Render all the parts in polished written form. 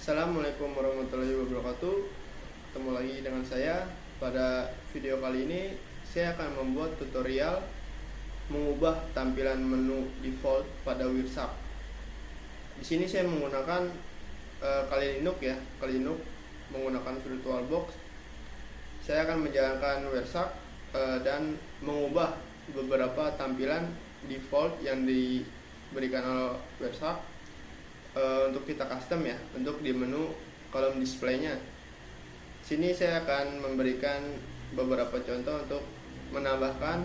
Assalamualaikum warahmatullahi wabarakatuh. Ketemu lagi dengan saya. Pada video kali ini saya akan membuat tutorial mengubah tampilan menu default pada Wirsak. Di sini saya menggunakan Kali Linux ya, Kali Linux menggunakan VirtualBox. Saya akan menjalankan Wirsak dan mengubah beberapa tampilan default yang diberikan oleh Wirsak untuk kita custom ya, untuk di menu kolom displaynya. Sini saya akan memberikan beberapa contoh untuk menambahkan,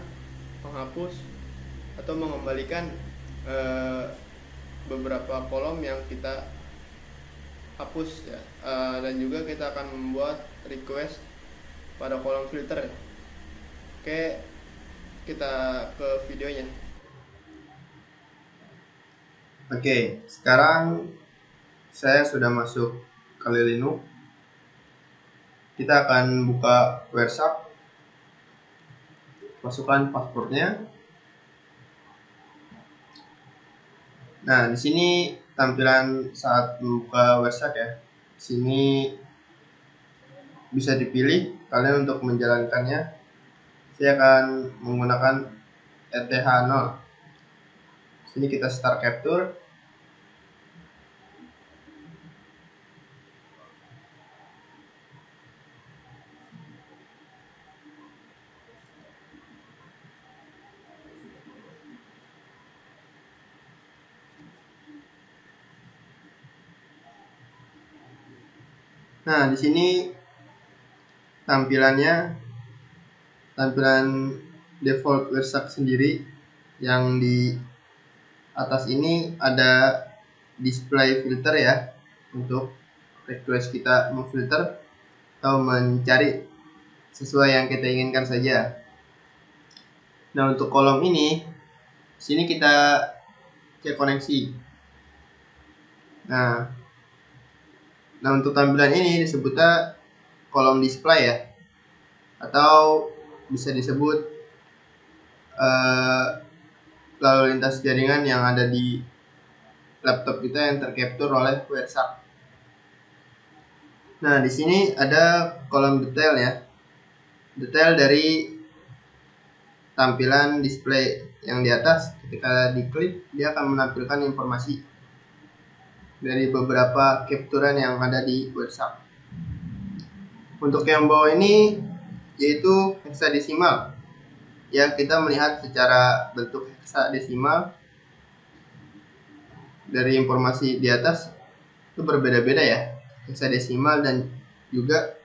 menghapus atau mengembalikan beberapa kolom yang kita hapus ya. Dan juga kita akan membuat request pada kolom filter ya. Oke, kita ke videonya. Oke, sekarang saya sudah masuk Kali Linux. Kita akan buka Wirsak, masukkan passwordnya. Nah, di sini tampilan saat membuka Wirsak ya. Di sini bisa dipilih kalian untuk menjalankannya. Saya akan menggunakan ETH0. Sini kita start capture. Nah, di sini tampilan default Wirsak sendiri. Yang di atas ini ada display filter ya, untuk request kita memfilter atau mencari sesuai yang kita inginkan saja. Nah, untuk kolom ini sini kita cek koneksi. Nah untuk tampilan ini disebutnya kolom display ya, atau bisa disebut lalu lintas jaringan yang ada di laptop kita yang tercapture oleh Wirsak. Nah, di sini ada kolom detail ya. Detail dari tampilan display yang di atas. Ketika diklik, dia akan menampilkan informasi dari beberapa capturean yang ada di Wirsak. Untuk yang bawah ini yaitu hexadesimal. Ya, kita melihat secara bentuk hexadesimal dari informasi di atas itu berbeda-beda ya, hexadesimal dan juga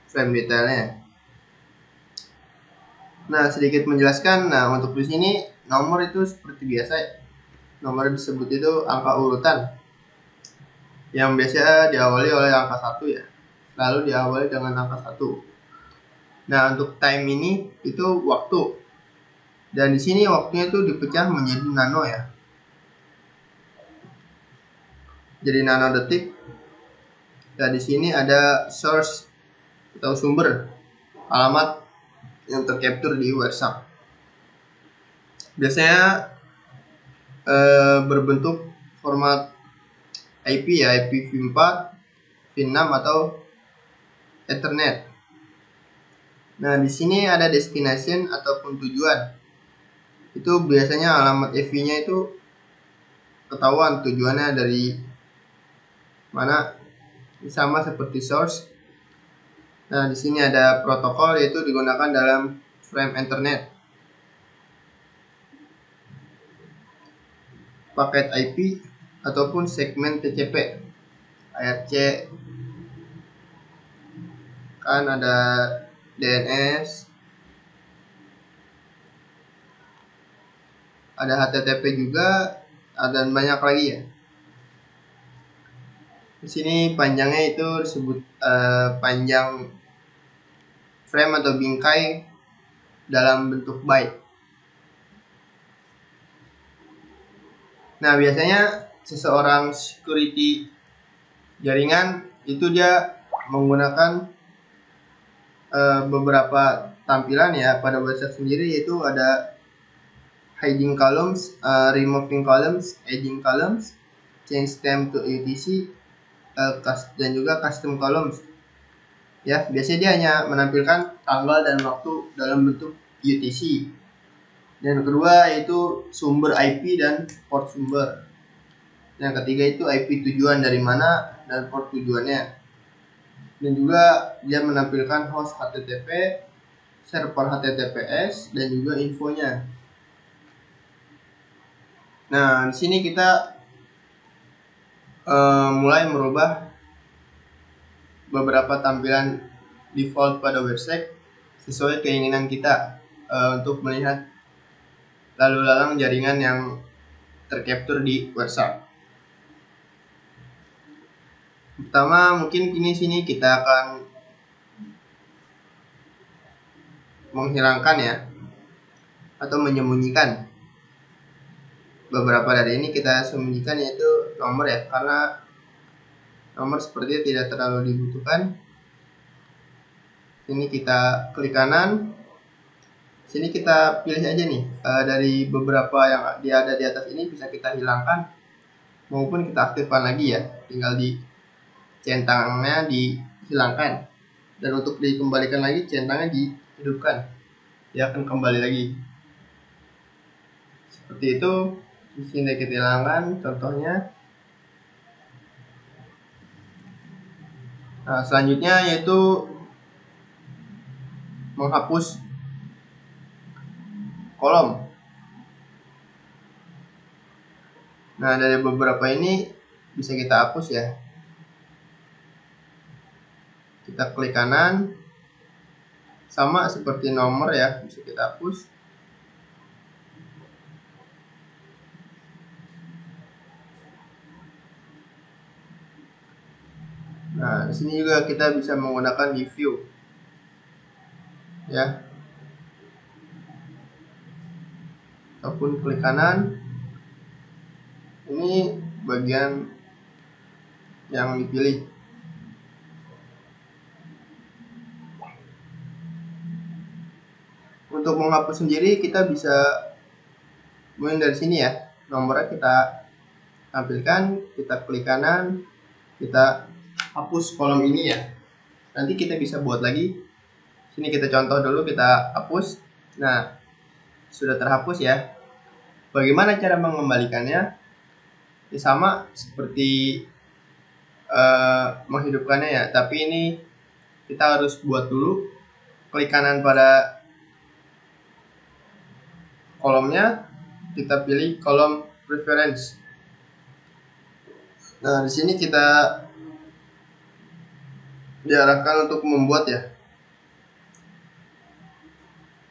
frame detailnya. Nah, sedikit menjelaskan. Nah, untuk di sini nomor itu seperti biasa ya. Nomor disebut itu angka urutan yang biasa diawali oleh angka 1 ya. Lalu diawali dengan angka 1. Nah, untuk time ini itu waktu. Dan di sini waktunya itu dipecah menjadi nano ya. Jadi nano detik. Dan di sini ada source atau sumber alamat yang tercapture di Wirsak. Biasanya berbentuk format IP ya, IPv4, V6 atau Ethernet. Nah, di sini ada destination ataupun tujuan. Itu biasanya alamat IP-nya itu ketahuan tujuannya dari mana, sama seperti source. Nah, di sini ada protokol, yaitu digunakan dalam frame Ethernet. Paket IP ataupun segmen TCP, ARC, kan ada DNS, ada HTTP juga, dan banyak lagi ya. Di sini panjangnya itu disebut panjang frame atau bingkai dalam bentuk byte. Nah, biasanya seseorang security jaringan itu dia menggunakan beberapa tampilan ya pada website sendiri, yaitu ada hiding columns, removing columns, adding columns, change time to UTC, dan juga custom columns. Ya, biasanya dia hanya menampilkan tanggal dan waktu dalam bentuk UTC. Dan kedua yaitu sumber IP dan port sumber. Yang ketiga itu IP tujuan dari mana dan port tujuannya. Dan juga dia menampilkan host HTTP, server HTTPS, dan juga infonya. Nah, di sini kita mulai merubah beberapa tampilan default pada website sesuai keinginan kita untuk melihat lalu lalang jaringan yang tercapture di website. Pertama, mungkin sini kita akan menghilangkan ya atau menyembunyikan beberapa dari ini. Kita sembunyikan yaitu nomor ya, karena nomor sepertinya tidak terlalu dibutuhkan. Sini kita klik kanan, sini kita pilih aja nih dari beberapa yang ada di atas ini bisa kita hilangkan maupun kita aktifkan lagi ya, tinggal di centangnya dihilangkan, dan untuk dikembalikan lagi centangnya dihidupkan, dia akan kembali lagi seperti itu. Di sini kita hilangkan contohnya. Nah, selanjutnya yaitu menghapus kolom. Nah, dari beberapa ini bisa kita hapus ya. Kita klik kanan, sama seperti nomor ya, bisa kita hapus. Nah, di sini juga kita bisa menggunakan di view ya, ataupun klik kanan. Ini bagian yang dipilih. Untuk menghapus sendiri kita bisa mulai dari sini ya, nomornya kita tampilkan, kita klik kanan, kita hapus kolom ini ya. Nanti kita bisa buat lagi. Sini kita contoh dulu, kita hapus. Nah, sudah terhapus ya. Bagaimana cara mengembalikannya? Ya sama seperti menghidupkannya ya, tapi ini kita harus buat dulu. Klik kanan pada kolomnya, kita pilih kolom preference. Nah, di sini kita diarahkan untuk membuat ya.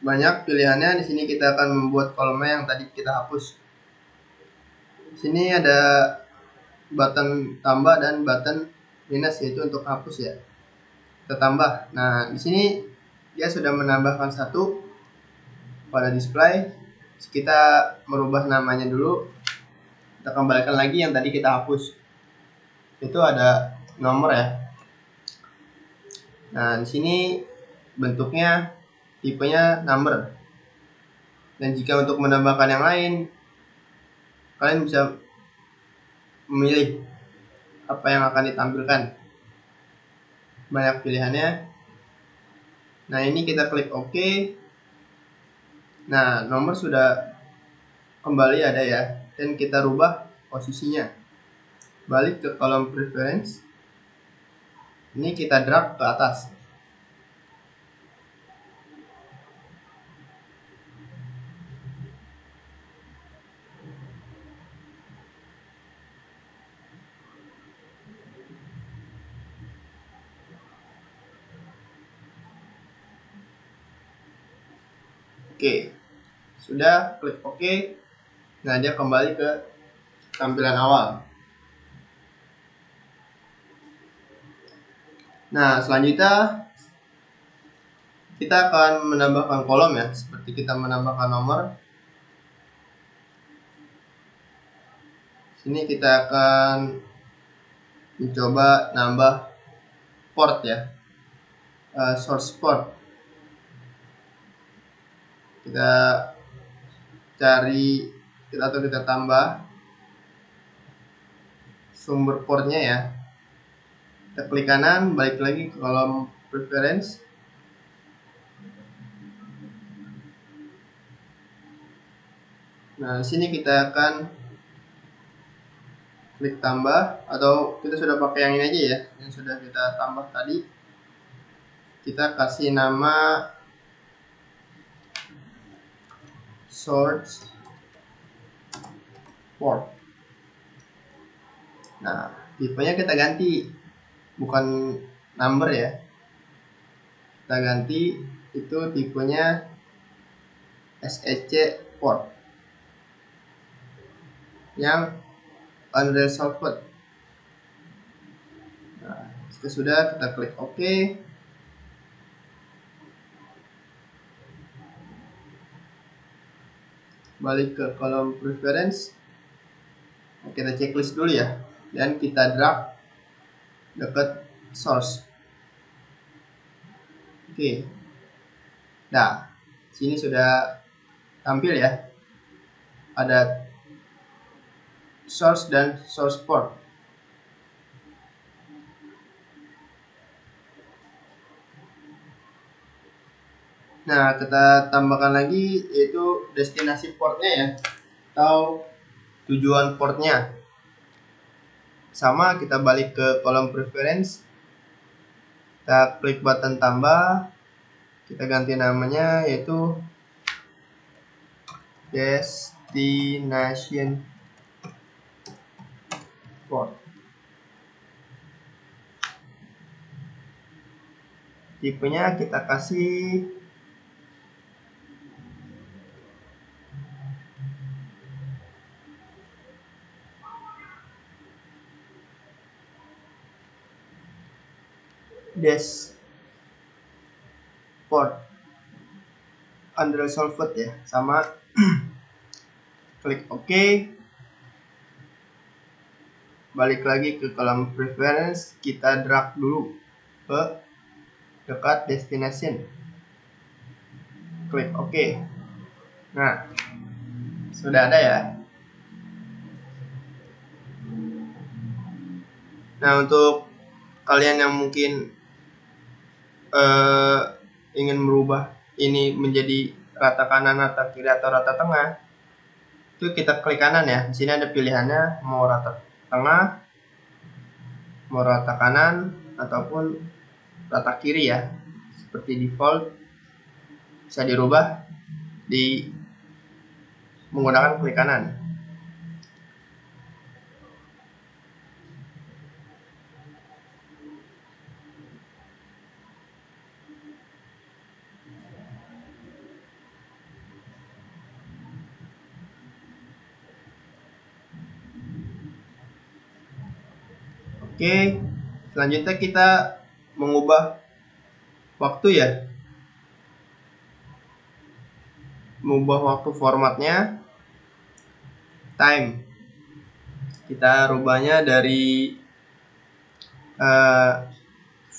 Banyak pilihannya. Di sini kita akan membuat kolomnya yang tadi kita hapus. Di sini ada button tambah dan button minus, yaitu untuk hapus ya. Kita tambah. Nah, di sini dia sudah menambahkan satu pada display. Kita merubah namanya dulu. Kita kembalikan lagi yang tadi kita hapus. Itu ada nomor ya. Nah, di sini bentuknya tipenya number. Dan jika untuk menambahkan yang lain, kalian bisa memilih apa yang akan ditampilkan. Banyak pilihannya. Nah, ini kita klik OK. Nah, nomor sudah kembali ada ya. Dan kita rubah posisinya. Balik ke kolom preference. Ini kita drag ke atas. Oke, sudah, klik OK. Nah, dia kembali ke tampilan awal. Nah, selanjutnya kita akan menambahkan kolom ya, seperti kita menambahkan nomor. Sini kita akan mencoba nambah port ya, source port. Kita cari atau kita tambah sumber portnya ya. kita klik kanan, balik lagi ke kolom preference. Nah, di sini kita akan klik tambah, atau kita sudah pakai yang ini aja ya, yang sudah kita tambah tadi. Kita kasih nama source port. Nah, tipenya kita ganti, bukan number ya. Kita ganti itu tipenya SEC port yang unresolved. Nah, jika sudah, kita klik OK. Balik ke kolom preference. Nah, kita checklist dulu ya, dan kita drag dekat source. Oke. Nah, sini sudah tampil ya, ada source dan source port. Nah, kita tambahkan lagi yaitu destinasi portnya ya, atau tujuan portnya. Sama, kita balik ke kolom preference, kita klik button tambah, kita ganti namanya yaitu destination port. Tipenya kita kasih des port unresolved ya, sama. Klik OK, balik lagi ke kolom preference, kita drag dulu ke dekat destination, klik OK. Nah, sudah ada ya. Nah, untuk kalian yang mungkin ingin merubah ini menjadi rata kanan, rata kiri, atau rata tengah, itu kita klik kanan ya. Di sini ada pilihannya, mau rata tengah, mau rata kanan, ataupun rata kiri ya. Seperti default, bisa dirubah di menggunakan klik kanan. Oke, selanjutnya kita mengubah waktu ya, mengubah waktu formatnya, time. Kita rubahnya dari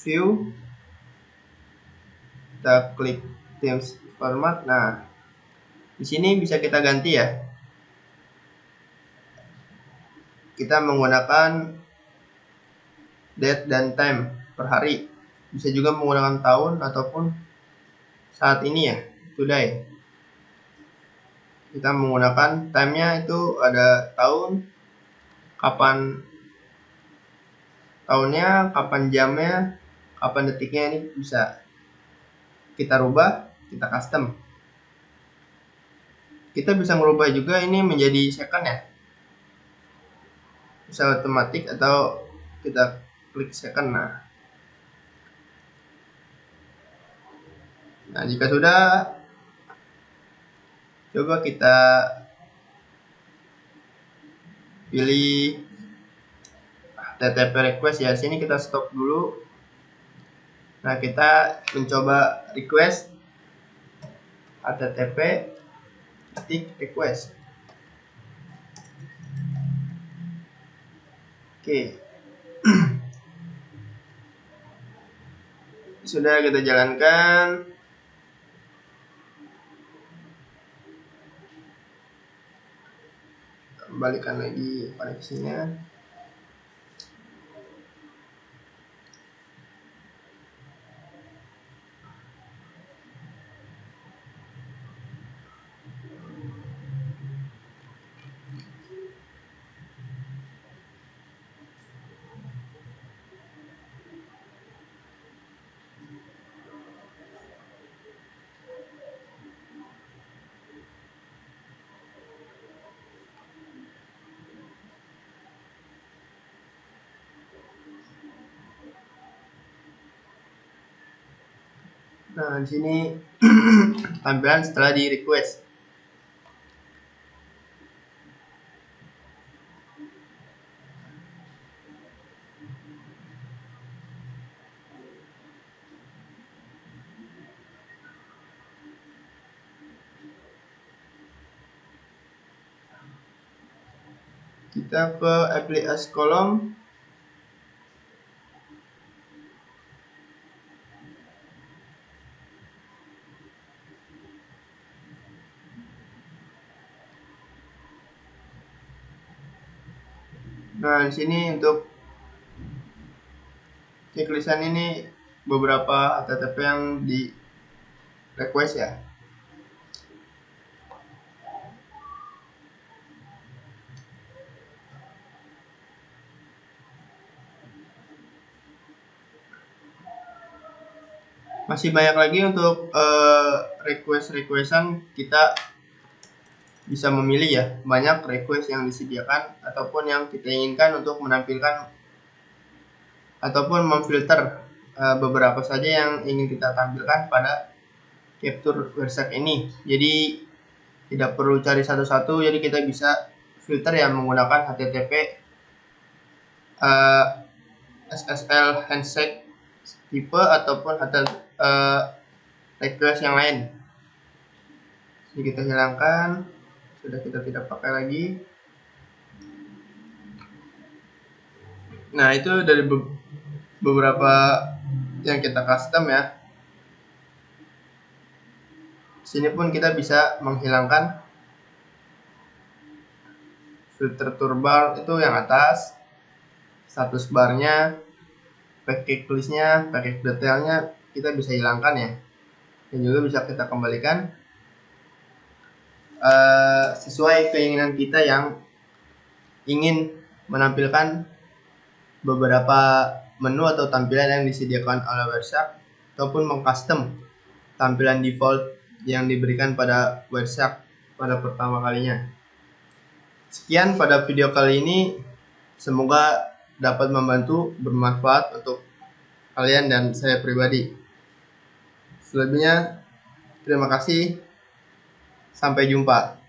view, kita klik themes format. Nah, di sini bisa kita ganti ya, kita menggunakan date dan time per hari. Bisa juga menggunakan tahun ataupun saat ini ya, today. Kita menggunakan time-nya itu ada tahun, kapan tahunnya, kapan jamnya, kapan detiknya, ini bisa kita rubah, kita custom. Kita bisa merubah juga ini menjadi second ya, bisa otomatis atau kita klik second. Nah, jika sudah, coba kita pilih HTTP request ya. Sini kita stop dulu. Nah, kita mencoba request HTTP request. Oke. Sudah kita jalankan. Kembalikan lagi koneksinya. Nah, di sini tampilan setelah di request. Kita ke apply as column. Nah, di sini untuk checklist ini beberapa HTTP yang di request ya. Masih banyak lagi untuk requestan kita bisa memilih ya, banyak request yang disediakan ataupun yang kita inginkan untuk menampilkan ataupun memfilter beberapa saja yang ingin kita tampilkan pada capture WordShark ini. Jadi tidak perlu cari satu-satu, jadi kita bisa filter yang menggunakan HTTP SSL handshake tipe ataupun request yang lain. Jadi kita hilangkan, sudah kita tidak pakai lagi. Nah, itu dari beberapa yang kita custom ya. Sini pun kita bisa menghilangkan filter toolbar itu yang atas, status barnya, package listnya, package detailnya kita bisa hilangkan ya, dan juga bisa kita kembalikan sesuai keinginan kita yang ingin menampilkan beberapa menu atau tampilan yang disediakan oleh WordShark ataupun mengcustom tampilan default yang diberikan pada WordShark pada pertama kalinya. Sekian pada video kali ini, semoga dapat membantu, bermanfaat untuk kalian dan saya pribadi. Selebihnya terima kasih, sampai jumpa.